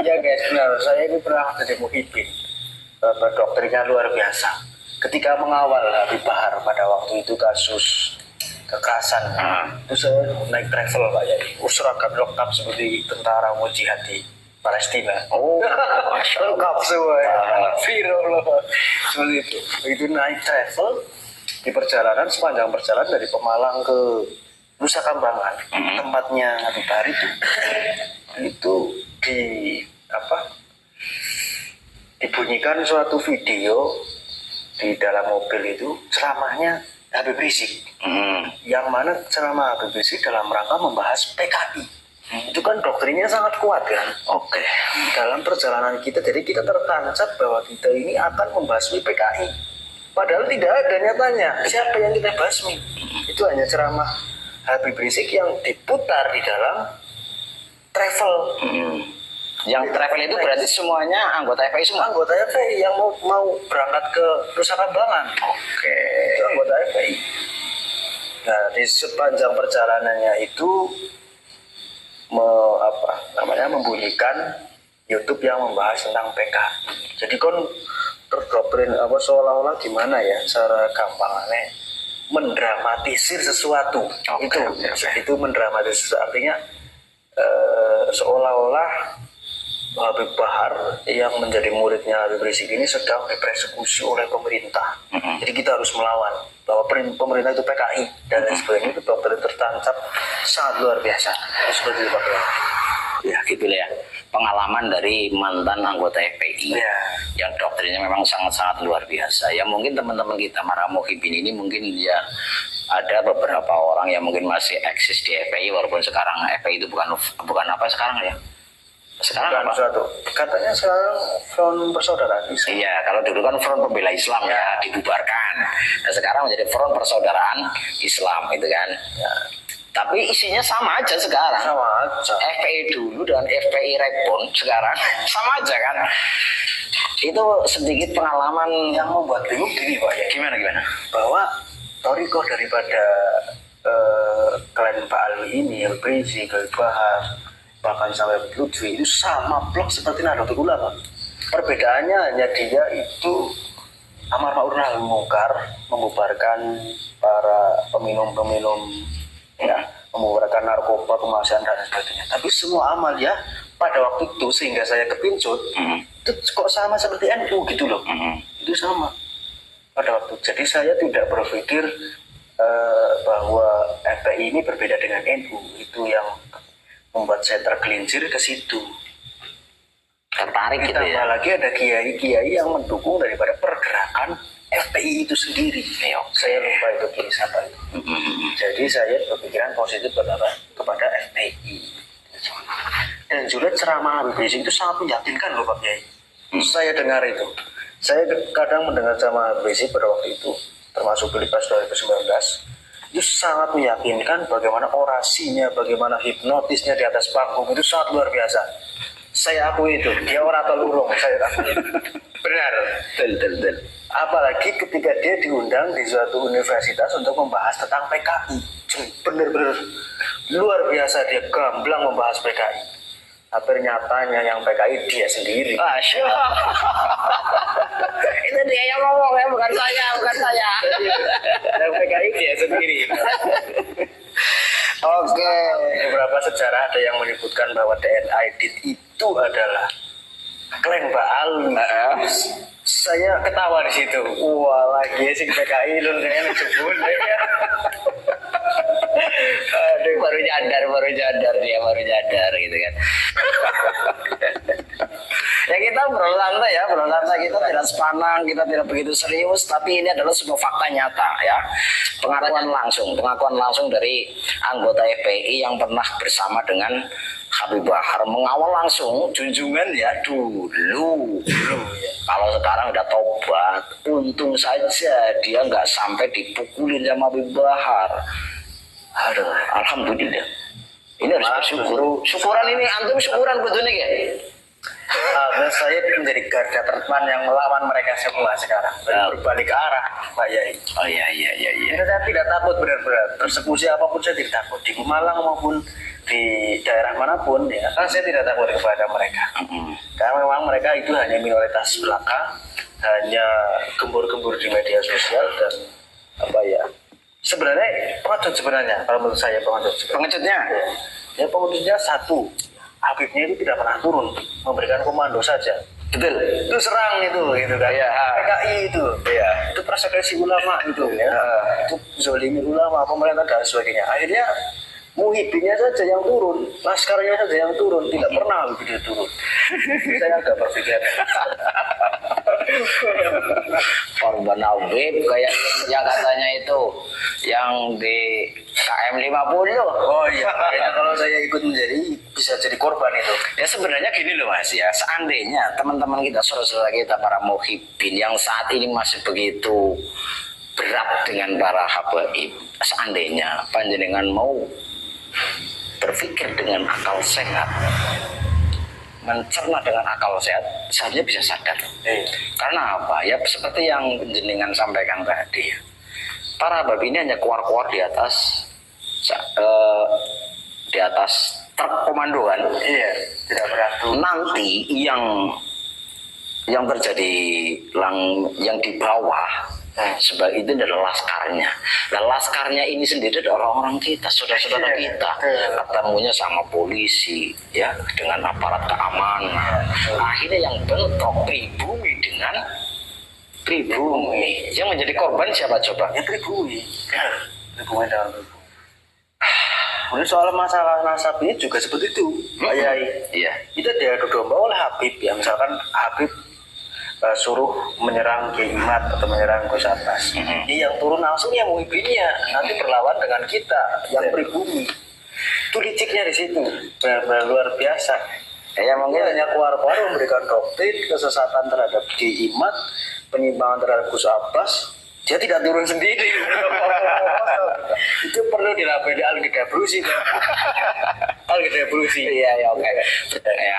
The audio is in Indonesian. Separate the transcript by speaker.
Speaker 1: Ya guys, benar. Saya ini pernah jadi muhibin. Dokternya luar biasa. Ketika mengawal Habib Bahar pada waktu itu kasus kekerasan, itu saya naik travel Pak Yai. Seragam lengkap seperti tentara mau jihad di Palestina.
Speaker 2: Oh,
Speaker 1: lengkap semua ya. Viral loh. Seperti itu. Begitu naik travel di perjalanan, sepanjang perjalanan dari Pemalang ke Nusa Kambangan, tempatnya Habib Bahar itu di dibunyikan suatu video di dalam mobil itu ceramahnya Habib Rizik, yang mana ceramah Habib Rizik dalam rangka membahas PKI. Itu kan doktrinnya sangat kuat kan.
Speaker 2: Oke.
Speaker 1: Dalam perjalanan kita, jadi kita tertancap bahwa kita ini akan membasmi PKI. Padahal tidak ada nyatanya siapa yang kita basmi. Itu hanya ceramah Habib Rizik yang diputar di dalam travel.
Speaker 2: Yang travel itu berarti semuanya anggota FPI semua?
Speaker 1: Anggota FPI yang mau berangkat ke Nusa Kambangan.
Speaker 2: Oke.
Speaker 1: Itu anggota FPI. Nah, di sepanjang perjalanannya itu membunyikan YouTube yang membahas tentang PKI. Jadi kan terdoktrin seolah-olah gimana ya cara gampangannya mendramatisir sesuatu. Itu mendramatisir, artinya seolah-olah Habib Bahar yang menjadi muridnya Habib Rizik ini sedang dipersekusi oleh pemerintah. Jadi kita harus melawan bahwa pemerintah itu PKI dan lain sebagainya. Itu doktrin tertancap sangat luar biasa. Seperti itu Pak.
Speaker 2: Ya gitu ya. Pengalaman dari mantan anggota FPI yang doktrinnya memang sangat-sangat luar biasa. Ya mungkin teman-teman kita para muhibin ini mungkin ya ada beberapa orang yang mungkin masih eksis di FPI walaupun sekarang FPI itu bukan apa sekarang ya. Sekarang apa?
Speaker 1: Katanya sekarang Front Persaudaraan Islam.
Speaker 2: Iya, kalau dulu kan Front Pembela Islam ya dibubarkan. Nah sekarang menjadi Front Persaudaraan Islam itu kan. Ya. Tapi isinya sama aja sekarang.
Speaker 1: Sama aja.
Speaker 2: FPI dulu dan FPI Respon sekarang sama aja kan. Itu sedikit pengalaman
Speaker 1: yang membuat bingung gini Pak ya.
Speaker 2: Gimana?
Speaker 1: Bahwa torikoh daripada klien Pak Ali ini, Habib Rizik, Habib Bahar, bahkan sampai Lutfi itu sama blok seperti Nahdlatul Ulama. Perbedaannya hanya dia itu amar ma'ruf nahi munkar, membubarkan para peminum-peminum ya, membubarkan narkoba, kemaksiatan dan sebagainya. Tapi semua amal ya pada waktu itu sehingga saya kepincut itu kok sama seperti NU gitu loh. Itu sama pada waktu. Jadi saya tidak berpikir bahwa FPI ini berbeda dengan NU. Itu yang membuat saya tergelincir ke situ.
Speaker 2: Tertarik gitu ya.
Speaker 1: Ditambah lagi ada kiai-kiai yang mendukung daripada pergerakan FPI itu sendiri. Saya lupa itu kiai siapa itu. Jadi saya berpikiran positif kepada FPI. Dan juga ceramah Habib Rizik itu sangat meyakinkan loh Pak Kiai. Saya dengar itu. Saya kadang mendengar ceramah Habib Rizik pada waktu itu, termasuk Pilpres 2019. Itu sangat meyakinkan bagaimana orasinya, bagaimana hipnotisnya di atas panggung itu sangat luar biasa. Saya akui itu, dia orator lurung, saya akui. Benar.
Speaker 2: Betul.
Speaker 1: Apalagi ketika dia diundang di suatu universitas untuk membahas tentang PKI. Benar-benar luar biasa, dia gamblang membahas PKI. Hampir nyatanya yang PKI dia sendiri.
Speaker 2: Itu dia yang ngomong ya, bukan saya.
Speaker 1: Yang PKI dia sendiri. Oke. Beberapa sejarah ada yang menyebutkan bahwa DNA Aidit itu adalah klien Pak Ali. Saya ketawa di situ. Wah lagi sih PKI lu dengan jebul ya.
Speaker 2: Aduh, baru nyadar gitu kan. Ya kita bersantai kita tidak sepanang, kita tidak begitu serius, tapi ini adalah sebuah fakta nyata ya. Pengakuan langsung dari anggota FPI yang pernah bersama dengan Habib Bahar, mengawal langsung junjungan ya dulu. Kalau sekarang udah tobat, untung saja dia nggak sampai dipukulin sama Habib Bahar. Aduh, alhamdulillah. Ini harus bersyukur. Syukuran ini antum syukuran betul nih ya.
Speaker 1: Menurut saya menjadi garda terdepan yang melawan mereka semua sekarang. Berbalik arah, Pak Yai.
Speaker 2: Oh iya.
Speaker 1: Saya tidak takut benar-benar. Persekusi apapun saya tidak takut. Di Malang maupun di daerah manapun, ya. Karena saya tidak takut kepada mereka. Karena memang mereka itu hanya minoritas belaka, hanya gembur-gembur di media sosial dan apa ya. Sebenarnya pengecut sebenarnya, kalau menurut saya
Speaker 2: Pengecutnya?
Speaker 1: Ya pengecutnya satu. Habibnya itu tidak pernah turun, memberikan komando saja.
Speaker 2: Betul.
Speaker 1: Itu serang itu kan.
Speaker 2: Iya.
Speaker 1: PKI itu.
Speaker 2: Iya.
Speaker 1: Itu persekusi ulama itu ya. Itu zolimi ulama, pemerintah dan sebagainya. Akhirnya Muhibinnya saja yang turun, laskarnya saja yang turun, tidak pernah Habib itu turun. Saya agak berpikir.
Speaker 2: Korban Habib kayak yang katanya itu yang di KM 50.
Speaker 1: Oh iya, akhirnya kalau saya ikut menjadi bisa jadi korban itu.
Speaker 2: Ya sebenarnya gini loh Mas ya, seandainya teman-teman kita, saudara-saudara kita para muhibin yang saat ini masih begitu berat dengan para habaib, seandainya panjenengan mau berpikir dengan akal sehat, mencerna dengan akal sehat, seharusnya bisa sadar. Karena apa? Ya seperti yang jenengan sampaikan tadi, para habib ini hanya keluar-keluar di atas truk komando kan.
Speaker 1: Iya, tidak beratur.
Speaker 2: Nanti yang terjadi yang di bawah sebab itu adalah laskarnya. Dan laskarnya ini sendiri adalah orang-orang kita, saudara-saudara kita. Ketemunya sama polisi, ya, dengan aparat keamanan. Akhirnya yang bentrok pribumi dengan pribumi. Yang menjadi korban siapa coba?
Speaker 1: Ya pribumi. Pribumi dalam pribumi. Kemudian soal masalah nasab ini juga seperti itu, Pak Yai.
Speaker 2: Iya.
Speaker 1: Kita diadu domba oleh Habib, ya misalkan Habib suruh menyerang Kiai Imad atau menyerang Gus Abbas. Yang turun langsung yang muhibinnya, nanti berlawan dengan kita yang pribumi. Itu liciknya di situ, benar-benar luar biasa.
Speaker 2: Ya mungkin
Speaker 1: Hanya keluar-keluar memberikan doktrin kesesatan terhadap Kiai Imad, penyimpangan terhadap Gus Abbas. Dia tidak turun sendiri. Itu perlu dilabeli Al-Ghidabrusi. Al-Ghidabrusi.
Speaker 2: iya oke. Ya.